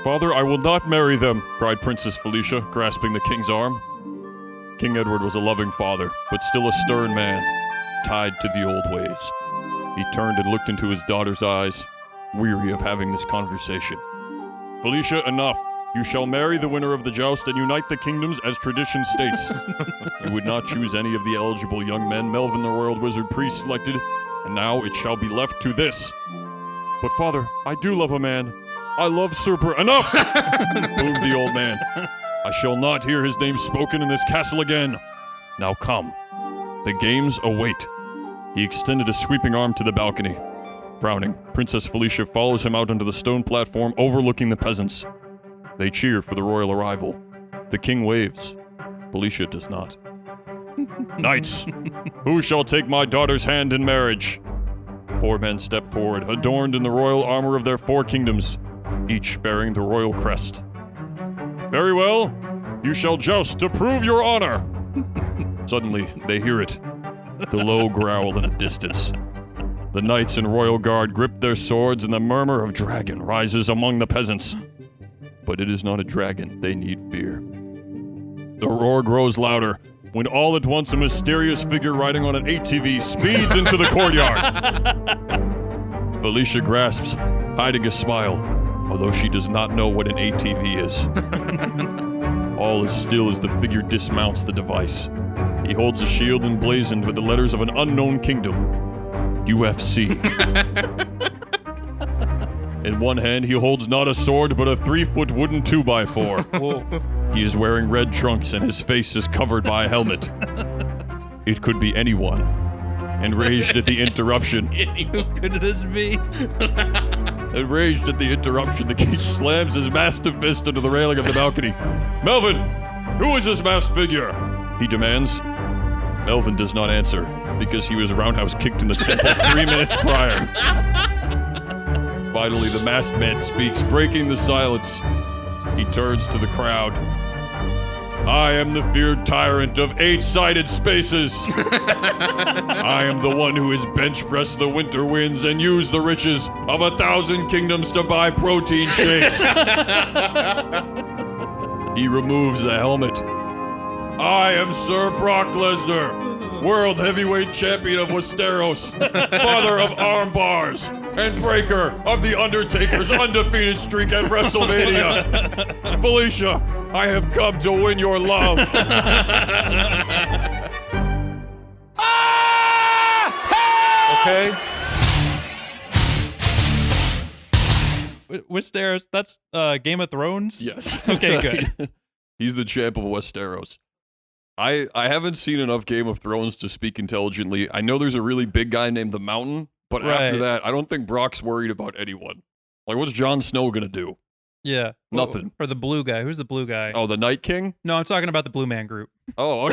Father, I will not marry them, cried Princess Felicia, grasping the king's arm. King Edward was a loving father, but still a stern man, tied to the old ways. He turned and looked into his daughter's eyes, weary of having this conversation. Felicia, enough. You shall marry the winner of the joust and unite the kingdoms as tradition states. You would not choose any of the eligible young men Melvin the royal wizard priest selected, and now it shall be left to this. But father, I do love a man. I love Sir Enough! Boomed the old man. I shall not hear his name spoken in this castle again. Now come. The games await. He extended a sweeping arm to the balcony. Frowning, Princess Felicia follows him out onto the stone platform overlooking the peasants. They cheer for the royal arrival. The king waves. Felicia does not. Knights, who shall take my daughter's hand in marriage? 4 men step forward, adorned in the royal armor of their 4 kingdoms, each bearing the royal crest. Very well, you shall joust to prove your honor. Suddenly, they hear it. The low growl in the distance. The knights in royal guard grip their swords and the murmur of dragon rises among the peasants. But it is not a dragon they need fear. The roar grows louder when all at once a mysterious figure riding on an ATV speeds into the courtyard. Felicia grasps, hiding a smile, although she does not know what an ATV is. All is still as the figure dismounts the device. He holds a shield emblazoned with the letters of an unknown kingdom. UFC. In one hand, he holds not a sword, but a 3-foot wooden 2x4. Whoa. He is wearing red trunks, and his face is covered by a helmet. It could be anyone. Enraged at the interruption. Who could this be? Enraged at the interruption, the king slams his massive fist into the railing of the balcony. Melvin, who is this masked figure? He demands. Melvin does not answer, because he was roundhouse kicked in the temple 3 minutes prior. Finally, the masked man speaks, breaking the silence. He turns to the crowd. I am the feared tyrant of 8-sided spaces. I am the one who has bench pressed the winter winds and used the riches of 1,000 kingdoms to buy protein shakes. He removes the helmet. I am Sir Brock Lesnar, world heavyweight champion of Westeros, father of arm bars, and breaker of The Undertaker's undefeated streak at WrestleMania. Felicia, I have come to win your love. Okay. Westeros, that's Game of Thrones? Yes. Okay, good. He's the champ of Westeros. I haven't seen enough Game of Thrones to speak intelligently. I know there's a really big guy named the Mountain, but after that, I don't think Brock's worried about anyone. Like, what's Jon Snow gonna do? Yeah. Nothing. Or the blue guy. Who's the blue guy? Oh, the Night King? No, I'm talking about the Blue Man Group. Oh,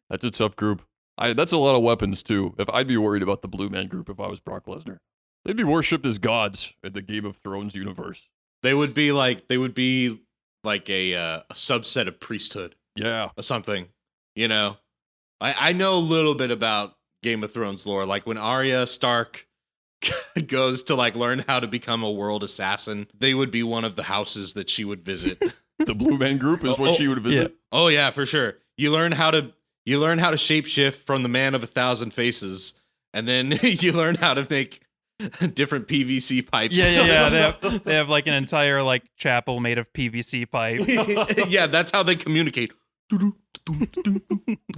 that's a tough group. That's a lot of weapons, too. If I'd be worried about the Blue Man Group if I was Brock Lesnar. They'd be worshipped as gods in the Game of Thrones universe. They would be like a subset of priesthood. Yeah. Or something. You know? I know a little bit about Game of Thrones lore. Like when Arya Stark goes to like learn how to become a world assassin, they would be one of the houses that she would visit. The Blue Man Group is what she would visit? Yeah. Oh yeah, for sure. You learn how to shapeshift from the man of 1,000 faces, and then you learn how to make different PVC pipes. Yeah. They have like an entire like chapel made of PVC pipe. Yeah, that's how they communicate.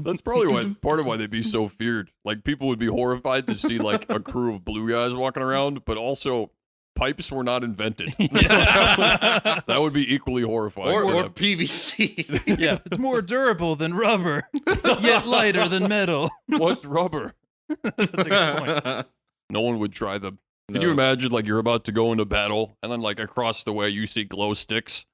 That's probably part of why they'd be so feared. Like, people would be horrified to see like a crew of blue guys walking around, but also pipes were not invented. That would be equally horrifying. Or PVC. Yeah, it's more durable than rubber, yet lighter than metal. What's rubber? That's a good point. No one would try them. Can No. you imagine, like, you're about to go into battle, and then, like, across the way, you see glow sticks,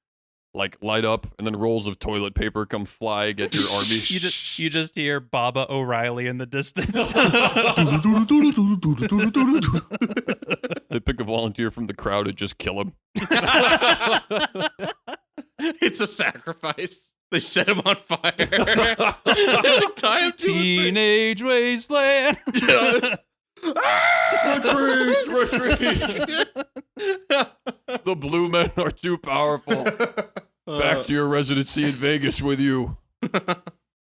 like, light up, and then rolls of toilet paper come fly against your army? You just hear Baba O'Reilly in the distance. They pick a volunteer from the crowd and just kill him. It's a sacrifice. They set him on fire. Tie him to Teenage Wasteland. Retreat! The blue men are too powerful. Back to your residency in Vegas with you.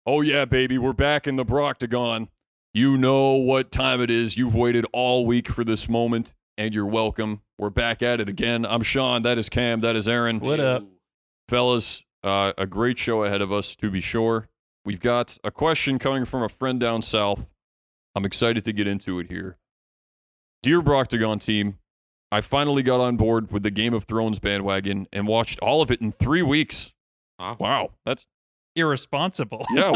Oh, yeah, baby. We're back in the Broctagon. You know what time it is. You've waited all week for this moment, and you're welcome. We're back at it again. I'm Sean. That is Cam. That is Aaron. What up? Fellas, a great show ahead of us, to be sure. We've got a question coming from a friend down south. I'm excited to get into it here. Dear Broctagon team, I finally got on board with the Game of Thrones bandwagon and watched all of it in 3 weeks. Wow. That's Irresponsible. yeah.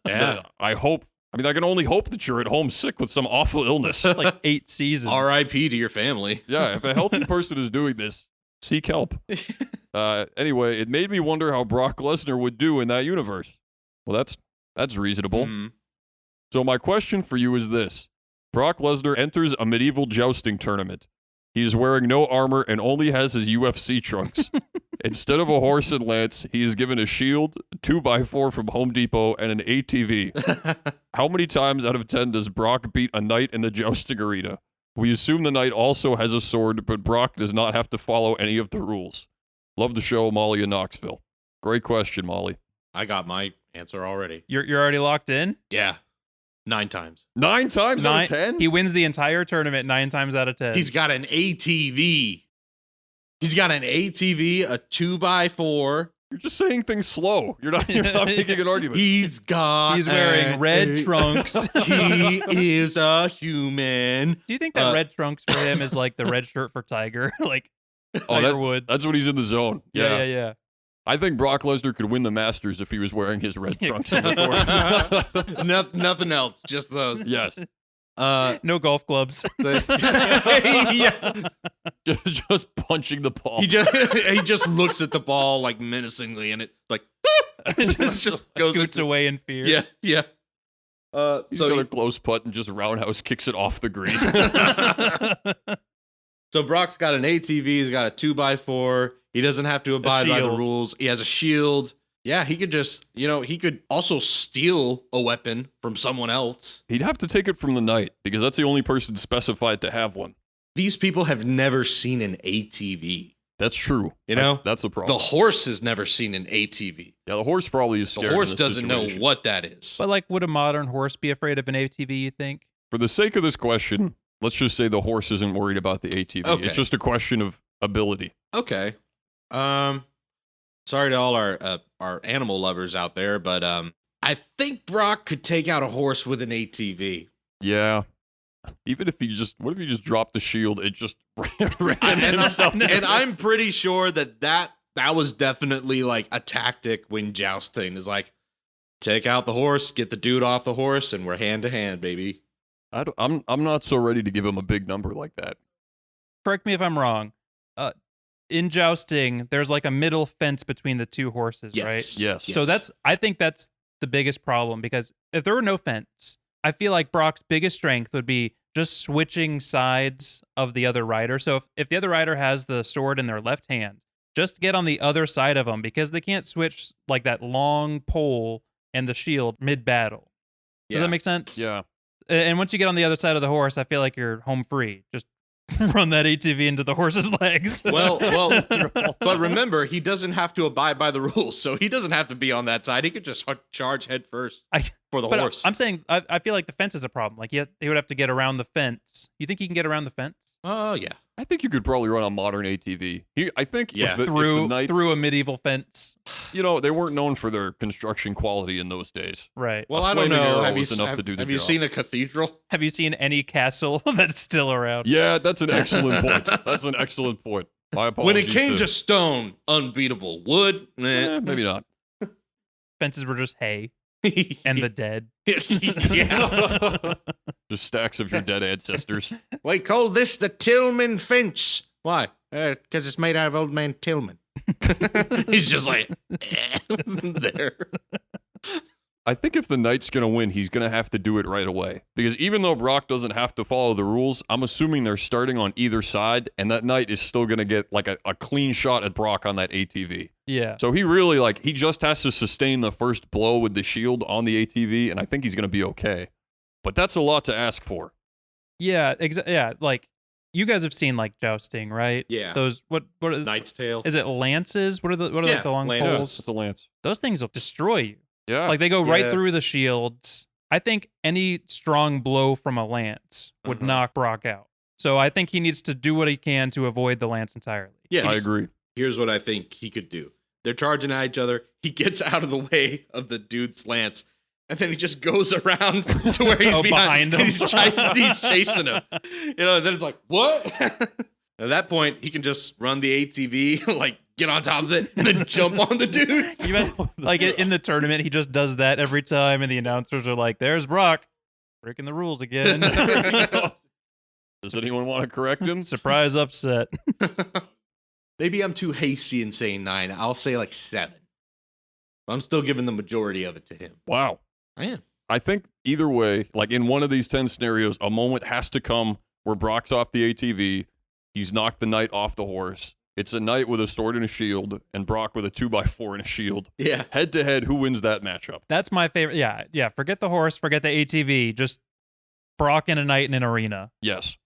Yeah. I can only hope that you're at home sick with some awful illness. Like 8 seasons. R.I.P. to your family. Yeah, if a healthy person is doing this, seek help. Anyway, it made me wonder how Brock Lesnar would do in that universe. Well, that's reasonable. So my question for you is this. Brock Lesnar enters a medieval jousting tournament. He is wearing no armor and only has his UFC trunks. Instead of a horse and lance, he is given a shield, a 2x4 from Home Depot, and an ATV. How many times out of 10 does Brock beat a knight in the jousting arena? We assume the knight also has a sword, but Brock does not have to follow any of the rules. Love the show, Molly in Knoxville. Great question, Molly. I got my answer already. You're already locked in? Yeah. 9 times. 9 times out of 10? He wins the entire tournament 9 times out of 10. He's got an ATV. He's got an ATV, a 2x4. You're just saying things slow. You're not making an argument. He's wearing red trunks. He is a human. Do you think that red trunks for him is like the red shirt for Tiger? Like Oh, Tiger Woods. that's when he's in the zone. Yeah. I think Brock Lesnar could win the Masters if he was wearing his red trunks in the course. Nothing else, just those. Yes. No golf clubs. Yeah. Just punching the ball. He just looks at the ball like menacingly, and it like just goes scoots into- away in fear. Yeah. He's So got a close putt and just roundhouse kicks it off the green. So Brock's got an ATV. He's got a 2x4. He doesn't have to abide by the shield. rules. He has a shield. Yeah, he could just, he could also steal a weapon from someone else. He'd have to take it from the knight because that's the only person specified to have one. These people have never seen an ATV. That's true. That's a problem. The horse has never seen an ATV. Yeah, the horse probably is The scared. horse in this doesn't know situation. what that is. But like, would a modern horse be afraid of an ATV, you think? For the sake of this question, let's just say the horse isn't worried about the ATV. Okay. It's just a question of ability. Okay. Sorry to all our animal lovers out there, but I think Brock could take out a horse with an ATV. Yeah. Even if what if he just dropped the shield and just ran And himself? I'm pretty sure that was definitely like a tactic when jousting is like, take out the horse, get the dude off the horse, and we're hand to hand, baby. I'm not so ready to give him a big number like that. Correct me if I'm wrong. In jousting, there's like a middle fence between the two horses, right? Yes. So I think that's the biggest problem, because if there were no fence, I feel like Brock's biggest strength would be just switching sides of the other rider. So if the other rider has the sword in their left hand, just get on the other side of them, because they can't switch like that long pole and the shield mid-battle. Does that make sense? Yeah. And once you get on the other side of the horse, I feel like you're home free. Just run that ATV into the horse's legs. Well, but remember, he doesn't have to abide by the rules, so he doesn't have to be on that side. He could just charge head first for the horse. I'm saying, I feel like the fence is a problem. Like, he would have to get around the fence. You think he can get around the fence? Oh, yeah. I think you could probably run a modern ATV. I think Yeah. if the Knights, Through a medieval fence. they weren't known for their construction quality in those days. Right. Well, A I don't flaming know. arrow Have was enough to do the have you job. seen a cathedral? Have you seen any castle that's still around? Yeah, that's an excellent point. That's an excellent point. My apologies. When it came to stone, unbeatable. Wood, maybe not. Fences were just hay and the dead. yeah. Just stacks of your dead ancestors. We call this the Tillman fence. Why? Because it's made out of old man Tillman. He's just like there. I think if the Knight's going to win, he's going to have to do it right away. Because even though Brock doesn't have to follow the rules, I'm assuming they're starting on either side, and that Knight is still going to get like a clean shot at Brock on that ATV. Yeah. So he really, he just has to sustain the first blow with the shield on the ATV, and I think he's going to be okay. But that's a lot to ask for. Yeah, like, you guys have seen like jousting, right? Yeah. Those what is Knight's Tale. is it lances? What are Yeah, like the long lances. poles? It's a lance. Those things will destroy you. Yeah. Like they go right Yeah. through the shields. I think any strong blow from a lance would knock Brock out. So I think he needs to do what he can to avoid the lance entirely. Yeah, I agree. Here's what I think he could do. They're charging at each other. He gets out of the way of the dude's lance, and then he just goes around to where he's behind him. He's chasing him. And then it's like, what? At that point, he can just run the ATV, like get on top of it, and then jump on the dude. You imagine, like in the tournament, he just does that every time, and the announcers are like, "There's Brock, breaking the rules again." Does anyone want to correct him? Surprise upset. Maybe I'm too hasty in saying 9. I'll say like 7. But I'm still giving the majority of it to him. Wow. I am. I think either way, like in one of these 10 scenarios, a moment has to come where Brock's off the ATV. He's knocked the knight off the horse. It's a knight with a sword and a shield, and Brock with a 2x4 and a shield. Yeah. Head to head, who wins that matchup? That's my favorite. Yeah. Forget the horse. Forget the ATV. Just Brock and a knight in an arena. Yes.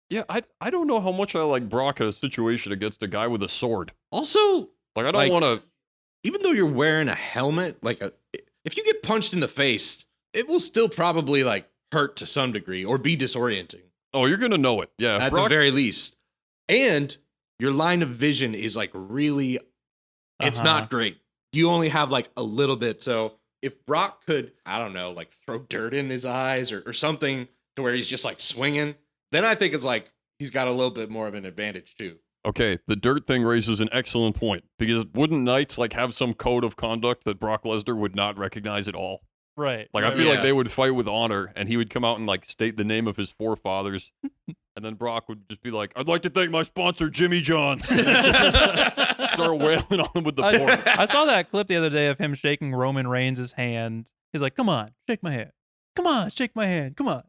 Yeah, I don't know how much I like Brock in a situation against a guy with a sword. Also, Like, I don't Like- want to... even though you're wearing a helmet, if you get punched in the face, it will still probably like hurt to some degree or be disorienting Oh, you're going to know it. Yeah, at Brock, the very least. And your line of vision is like really, it's not great. You only have like a little bit. So if Brock could, I don't know, like throw dirt in his eyes or something to where he's just like swinging, then I think it's like he's got a little bit more of an advantage too. Okay, the dirt thing raises an excellent point, because wouldn't knights like have some code of conduct that Brock Lesnar would not recognize at all? Right. Like, I right, feel Yeah. like they would fight with honor, and he would come out and like state the name of his forefathers, and then Brock would just be like, "I'd like to thank my sponsor, Jimmy John's." Start wailing on him with the board. I saw that clip the other day of him shaking Roman Reigns' hand. He's like, "Come on, shake my hand. Come on, shake my hand. Come on,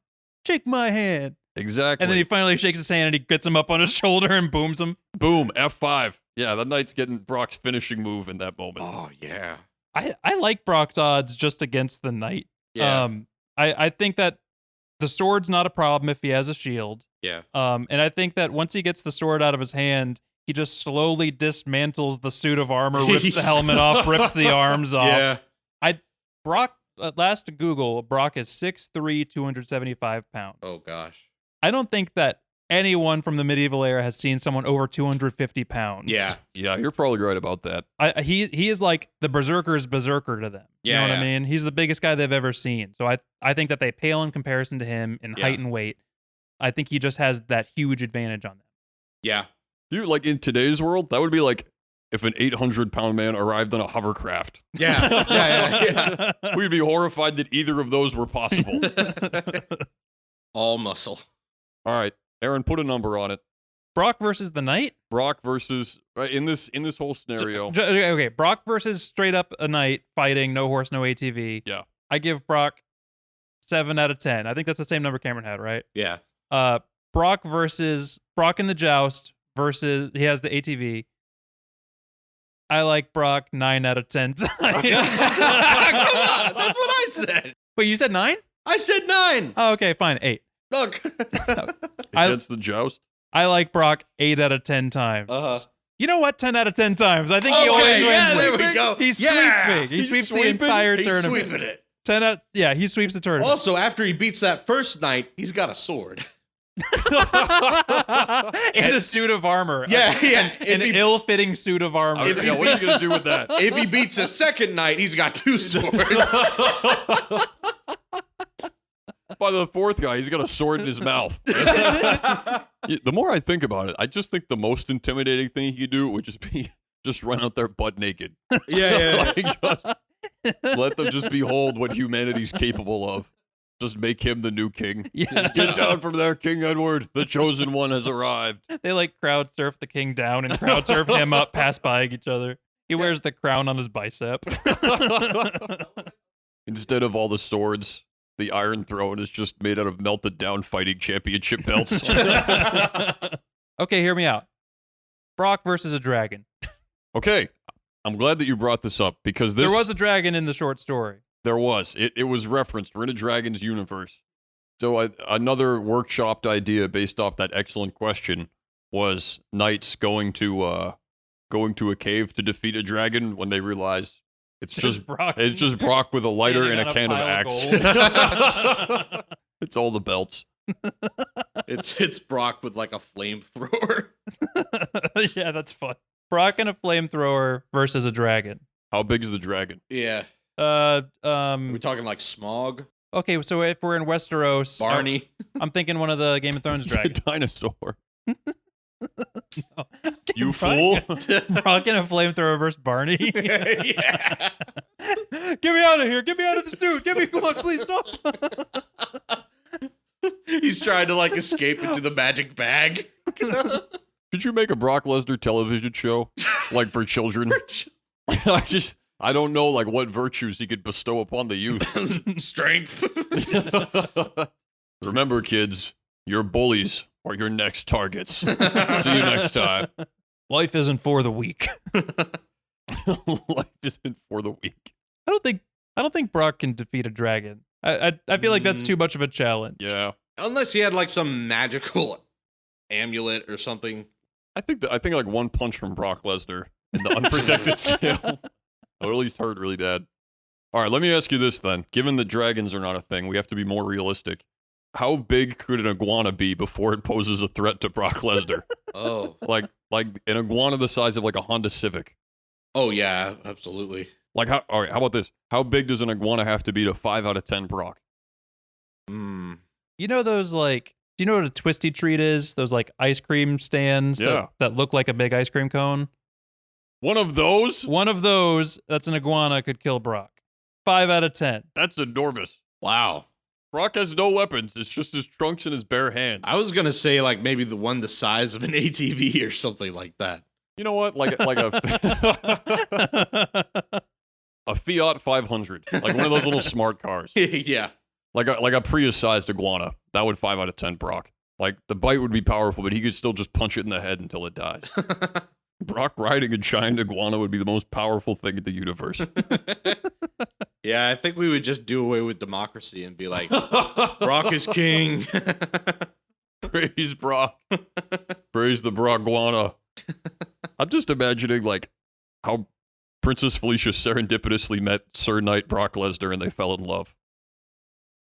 shake my hand." Exactly. And then he finally shakes his hand and he gets him up on his shoulder and booms him. Boom, F5. Yeah, that knight's getting Brock's finishing move in that moment. Oh yeah. I like Brock's odds just against the knight. Yeah. I think that the sword's not a problem if he has a shield. Yeah. And I think that once he gets the sword out of his hand, he just slowly dismantles the suit of armor, rips the helmet off, rips the arms off. Yeah. Brock, at last Google, Brock is 6'3", 275 pounds. Oh gosh. I don't think that anyone from the medieval era has seen someone over 250 pounds. Yeah. Yeah, you're probably right about that. He is like the berserker's berserker to them. You know what I mean? He's the biggest guy they've ever seen. So I think that they pale in comparison to him in height and weight. I think he just has that huge advantage on them. Yeah. Dude, like in today's world, that would be like if an 800-pound man arrived on a hovercraft. Yeah. Yeah. We'd be horrified that either of those were possible. All muscle. All right, Aaron, put a number on it. Brock versus the knight? Brock versus in this whole scenario. Okay, Brock versus straight up a knight fighting, no horse, no ATV. Yeah. I give Brock 7 out of 10. I think that's the same number Cameron had, right? Yeah. Brock versus Brock in the joust versus he has the ATV. I like Brock 9 out of 10 times. Come on, that's what I said. Wait, you said 9? I said 9. Oh, okay, fine. 8. Look. Against the joust. I like Brock 8 out of 10 times. Uh-huh. You know what? 10 out of 10 times. I think he always wins. Yeah, there it. we go. He's Yeah. sweeping. He He's sweeps sweeping. the entire He's tournament. sweeping it. 10 out. Yeah, he sweeps the tournament. Also, after he beats that first knight, he's got a sword. And a suit of armor. Yeah, yeah. An ill-fitting suit of armor. If he Yeah, what are you gonna do with that? If he beats a second knight, he's got 2 swords. By the fourth guy, he's got a sword in his mouth. The more I think about it, I just think the most intimidating thing he could do would just be just run out there butt naked. Yeah. Like, just let them just behold what humanity's capable of. Just make him the new king. Yeah. Get down from there, King Edward. The chosen one has arrived. They like crowd surf the king down and crowd surf him up, pass by each other. He wears the crown on his bicep. Instead of all the swords, the Iron Throne is just made out of melted down fighting championship belts. Okay, hear me out. Brock versus a dragon. Okay, I'm glad that you brought this up because There was a dragon in the short story. There was. It was referenced. We're in a dragon's universe. So another workshopped idea based off that excellent question was knights going to a cave to defeat a dragon when they realized it's just Brock. it's just Brock with a lighter and standing a on can of pile axe. It's all the belts. It's Brock with like a flamethrower. Yeah, that's fun. Brock and a flamethrower versus a dragon. How big is the dragon? Yeah. Are we Um. talking like Smog? Okay, so if we're in Westeros, Barney? I'm thinking one of the Game of Thrones It's a dragons. dinosaur. No. You Brock- fool. Brock and a flamethrower versus Barney. Yeah. Get me out of here! Get me out of the suit! Get me! Come on, please stop! He's trying to like escape into the magic bag. Could you make a Brock Lesnar television show like for children? I don't know like what virtues he could bestow upon the youth. Strength. Remember, kids, your bullies are your next targets. See you next time. Life isn't for the weak. Life isn't for the weak. I don't think Brock can defeat a dragon. I feel like that's too much of a challenge. Yeah, Unless he had like some magical amulet or something. I think like one punch from Brock Lesnar in the unprotected scale, or at least hurt really bad. All right, let me ask you this then. Given that dragons are not a thing, we have to be more realistic. How big could an iguana be before it poses a threat to Brock Lesnar? Oh. like an iguana the size of like a Honda Civic. Oh yeah, absolutely. Like how? All right, how about this? How big does an iguana have to be to 5 out of 10 Brock? Hmm. You know those like, do you know what a twisty treat is? Those like ice cream stands Yeah. that look like a big ice cream cone? One of those? One of those that's an iguana could kill Brock. 5 out of 10. That's enormous. Wow. Brock has no weapons. It's just his trunks and his bare hands. I was gonna say like maybe the one the size of an ATV or something like that. You know what? Like a a Fiat 500, like one of those little smart cars, Yeah. like a Prius-sized iguana. That would 5 out of 10 Brock. Like the bite would be powerful, but he could still just punch it in the head until it dies. Brock riding a giant iguana would be the most powerful thing in the universe. Yeah, I think we would just do away with democracy and be like, Brock is king. Praise Brock. Praise the Brockguana. I'm just imagining like how Princess Felicia serendipitously met Sir Knight Brock Lesnar and they fell in love.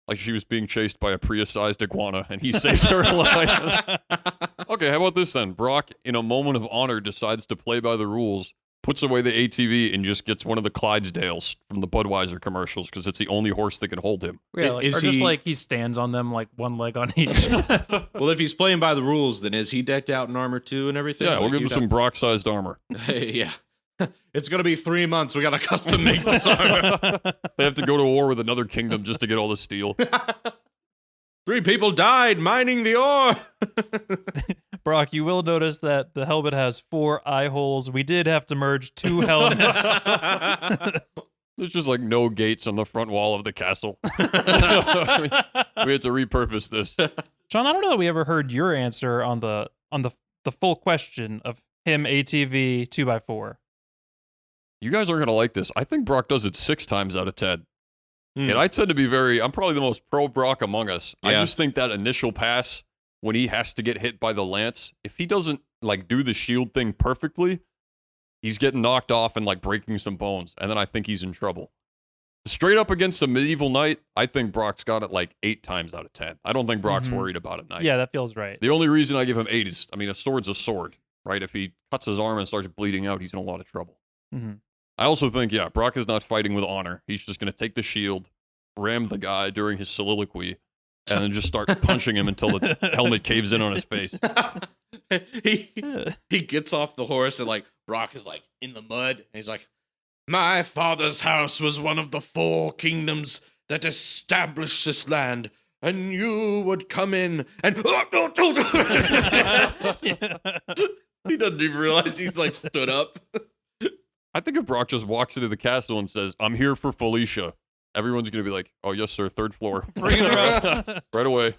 Like she was being chased by a Prius-sized iguana and he saved her life. Okay, how about this then? Brock, in a moment of honor, decides to play by the rules, puts away the ATV, and just gets one of the Clydesdales from the Budweiser commercials because it's the only horse that can hold him. Yeah, like, Is or just he- like he stands on them like one leg on each. Well, if he's playing by the rules, then is he decked out in armor too and everything? Yeah, we'll Like, give him you'd some Brock-sized armor. have- Yeah. It's gonna be 3 months. We gotta custom make this armor. They have to go to war with another kingdom just to get all the steel. 3 people died mining the ore. Brock, you will notice that the helmet has 4 eye holes. We did have to merge 2 helmets. There's just like no gates on the front wall of the castle. We had to repurpose this. Sean, I don't know that we ever heard your answer on the full question of him ATV 2x4. You guys aren't going to like this. I think Brock does it 6 times out of 10. Hmm. And I tend to be I'm probably the most pro Brock among us. I Yeah. just think that initial pass, when he has to get hit by the lance, if he doesn't like do the shield thing perfectly, he's getting knocked off and like breaking some bones. And then I think he's in trouble. Straight up against a medieval knight, I think Brock's got it like 8 times out of 10. I don't think Brock's Mhm. worried about a knight. Yeah, that feels right. The only reason I give him 8 is, I mean, a sword's a sword, right? If he cuts his arm and starts bleeding out, he's in a lot of trouble. Mhm. I also think, yeah, Brock is not fighting with honor. He's just going to take the shield, ram the guy during his soliloquy, and then just start punching him until the helmet caves in on his face. he gets off the horse and like Brock is like in the mud and he's like, my father's house was one of the 4 kingdoms that established this land, and you would come in and he doesn't even realize he's like stood up. I think if Brock just walks into the castle and says, I'm here for Felicia, everyone's going to be like, oh, yes, sir, 3rd floor. Bring it around. Right away.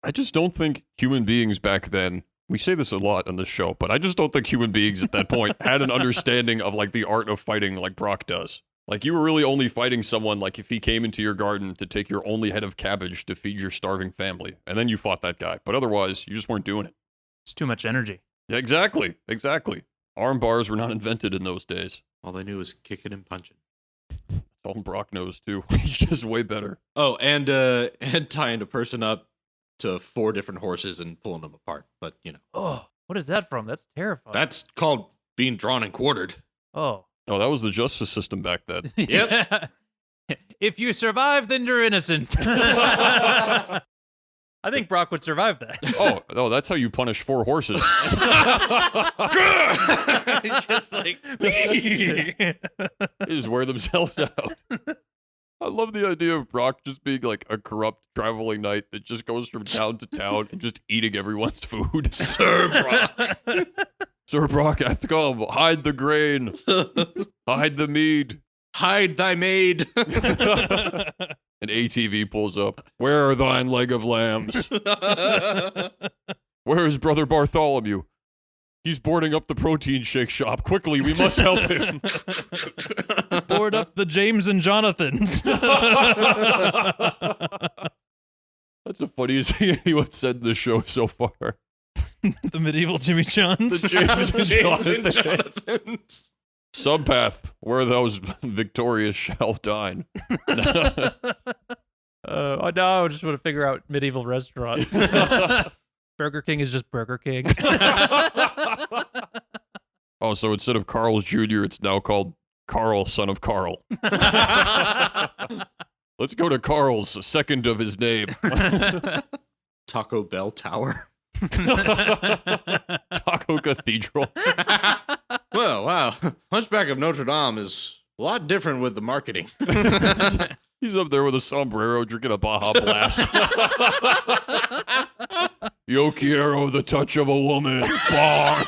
I just don't think human beings back then, we say this a lot on this show, but I just don't think human beings at that point had an understanding of like the art of fighting like Brock does. Like, you were really only fighting someone, like, if he came into your garden to take your only head of cabbage to feed your starving family. And then you fought that guy. But otherwise, you just weren't doing it. It's too much energy. Yeah, exactly. Arm bars were not invented in those days. All they knew was kicking and punching. All Brock knows, too. He's just way better. Oh, and tying a person up to 4 different horses and pulling them apart. But, Oh, what is that from? That's terrifying. that's called being drawn and quartered. Oh. Oh, that was the justice system back then. Yep. If you survive, then you're innocent. I think Brock would survive that. Oh, that's how you punish 4 horses. Just like They just wear themselves out. I love the idea of Brock just being like a corrupt traveling knight that just goes from town to town and just eating everyone's food. Sir Brock. Sir Brock hath come. Hide the grain. Hide the mead. Hide thy maid. An ATV pulls up. Where are thine leg of lambs? Where is Brother Bartholomew? He's boarding up the protein shake shop. Quickly, we must help him. Board up the James and Jonathans. That's the funniest thing anyone said in the show so far. The medieval Jimmy Johns. The James and James and Jonathan. Jonathans. Subpath, where those victorious shall dine. Now I just want to figure out medieval restaurants. Burger King is just Burger King. Oh, so instead of Carl's Jr., it's now called Carl, son of Carl. Let's go to Carl's, a second of his name. Taco Bell Tower. Taco Cathedral. Well, wow. Hunchback of Notre Dame is a lot different with the marketing. He's up there with a sombrero drinking a Baja Blast. Yo quiero the touch of a woman. Bong.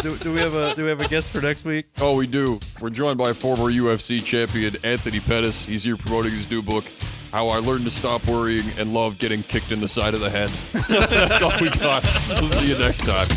Do we have a guest for next week? Oh, we do. We're joined by former UFC champion Anthony Pettis. He's here promoting his new book, How I Learned to Stop Worrying and Love Getting Kicked in the Side of the Head. That's all we got. We'll see you next time.